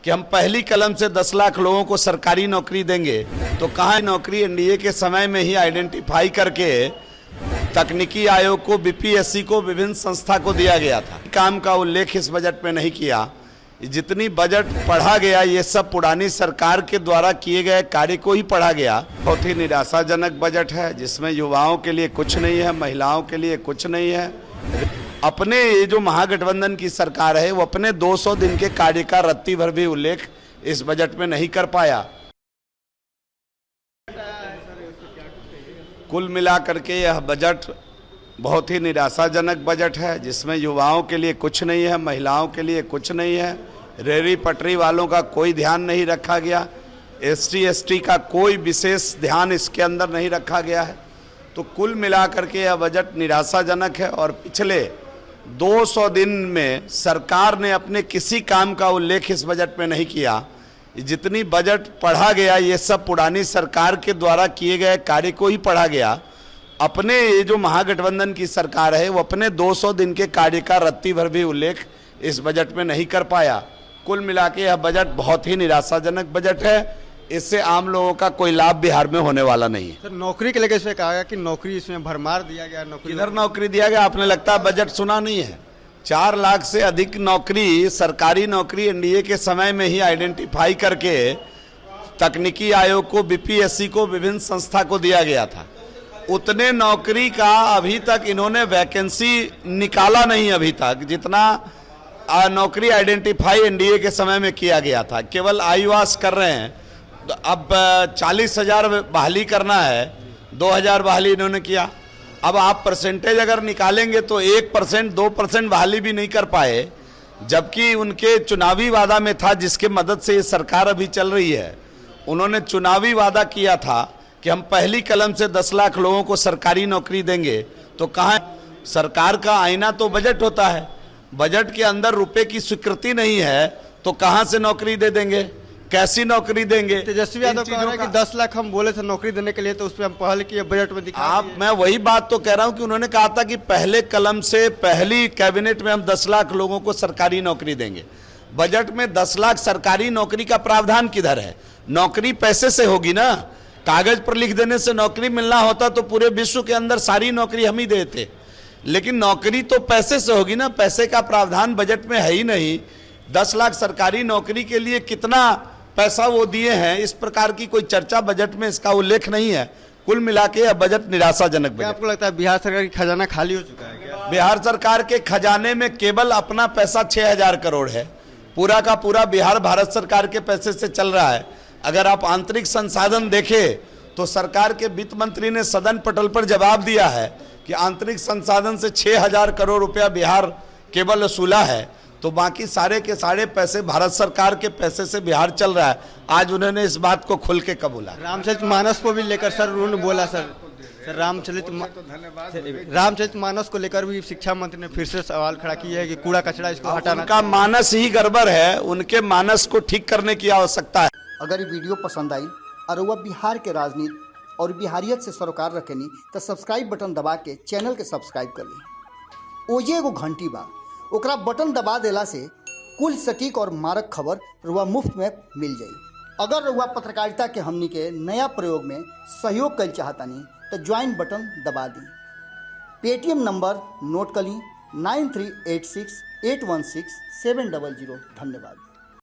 कि हम पहली कलम से 10 लाख लोगों को सरकारी नौकरी देंगे, तो कहाँ नौकरी एनडीए के समय में ही आइडेंटिफाई करके तकनीकी आयोग को, बीपीएससी को, विभिन्न संस्था को दिया गया था। काम का उल्लेख इस बजट में नहीं किया। जितनी बजट पढ़ा गया ये सब पुरानी सरकार के द्वारा किए गए कार्य को ही पढ़ा गया। बहुत ही निराशाजनक बजट है, जिसमें युवाओं के लिए कुछ नहीं है, महिलाओं के लिए कुछ नहीं है। अपने ये जो महागठबंधन की सरकार है वो अपने 200 दिन के कार्य का रत्ती भर भी उल्लेख इस बजट में नहीं कर पाया। कुल मिलाकर के यह बजट बहुत ही निराशाजनक बजट है, जिसमें युवाओं के लिए कुछ नहीं है, महिलाओं के लिए कुछ नहीं है, रेहड़ी पटरी वालों का कोई ध्यान नहीं रखा गया, एसटी एसटी का कोई विशेष ध्यान इसके अंदर नहीं रखा गया है। तो कुल मिलाकर के यह बजट निराशाजनक है और पिछले 200 दिन में सरकार ने अपने किसी काम का उल्लेख इस बजट में नहीं किया। जितनी बजट पढ़ा गया ये सब पुरानी सरकार के द्वारा किए गए कार्य को ही पढ़ा गया। अपने ये जो महागठबंधन की सरकार है वो अपने 200 दिन के कार्य का रत्ती भर भी उल्लेख इस बजट में नहीं कर पाया। कुल मिला के यह बजट बहुत ही निराशाजनक बजट है। इससे आम लोगों का कोई लाभ बिहार में होने वाला नहीं है। सर, नौकरी के लेकर इसमें कहा गया कि नौकरी इसमें भरमार दिया गया। किधर नौकरी दिया गया? आपने लगता है बजट सुना नहीं है। 4 लाख से अधिक नौकरी, सरकारी नौकरी एनडीए के समय में ही आइडेंटिफाई करके तकनीकी आयोग को, बीपीएससी को, विभिन्न संस्था को दिया गया था। उतने नौकरी का अभी तक इन्होंने वैकेंसी निकाला नहीं अभी तक, जितना नौकरी आइडेंटिफाई एनडीए के समय में किया गया था। केवल आईवास कर रहे हैं। तो अब 40,000 बहाली करना है, 2,000 बहाली इन्होंने किया। अब आप परसेंटेज अगर निकालेंगे तो 1%, 2% बहाली भी नहीं कर पाए, जबकि उनके चुनावी वादा में था, जिसके मदद से ये सरकार अभी चल रही है। उन्होंने चुनावी वादा किया था कि हम पहली कलम से 10 लाख लोगों को सरकारी नौकरी देंगे। तो कहाँ? सरकार का आईना तो बजट होता है, बजट के अंदर रुपए की स्वीकृति नहीं है, तो कहाँ से नौकरी दे देंगे? कैसी नौकरी देंगे? तेजस्वी यादव कह रहे हैं कि 10 लाख हम बोले थे नौकरी देने के लिए, तो उस पर हम पहले की बजट में दिखा। मैं वही बात तो कह रहा हूं कि उन्होंने कहा था कि पहले कलम से पहली कैबिनेट में हम 10 लाख लोगों को सरकारी नौकरी देंगे। बजट में 10 लाख सरकारी नौकरी का प्रावधान किधर है? नौकरी पैसे से होगी ना। कागज पर लिख देने से नौकरी मिलना होता तो पूरे विश्व के अंदर सारी नौकरी हम ही देते, लेकिन नौकरी तो पैसे से होगी ना। पैसे का प्रावधान बजट में है ही नहीं। 10 लाख सरकारी नौकरी के लिए कितना पैसा वो दिए हैं, इस प्रकार की कोई चर्चा बजट में, इसका उल्लेख नहीं है। कुल मिला के यह बजट निराशाजनक बजट। आपको लगता है बिहार सरकार की खजाना खाली हो चुका है क्या? बिहार सरकार के खजाने में केवल अपना पैसा 6,000 करोड़ है। पूरा का पूरा बिहार भारत सरकार के पैसे से चल रहा है। अगर आप आंतरिक संसाधन देखें तो सरकार के वित्त मंत्री ने सदन पटल पर जवाब दिया है कि आंतरिक संसाधन से 6,000 करोड़ रुपया बिहार केवल वसूला है, तो बाकी सारे के सारे पैसे भारत सरकार के पैसे से बिहार चल रहा है। आज उन्होंने इस बात को खुल के कबूला। रामचरितमानस को भी लेकर सर उन्होंने बोला सर रामचरितमानस को लेकर भी शिक्षा मंत्री ने फिर से सवाल खड़ा किया है कि कूड़ा कचरा इसको हटाना। उनका मानस ही गड़बड़ है, उनके मानस को ठीक करने की आवश्यकता है। अगर ये वीडियो पसंद आई और वह बिहार के राजनीति और बिहारियत से सरोकार रखेनी तो सब्सक्राइब बटन दबा के चैनल के सब्सक्राइब कर ली। ओजे एगो घंटी बा, ओकरा बटन दबा देला से कुल सटीक और मारक खबर रुआ मुफ्त में मिल जाई। अगर रुआ पत्रकारिता के हमनी के नया प्रयोग में सहयोग कर चाहतानी तो ज्वाइन बटन दबा दी। पेटीएम नंबर नोट कर ली 9386816700। धन्यवाद।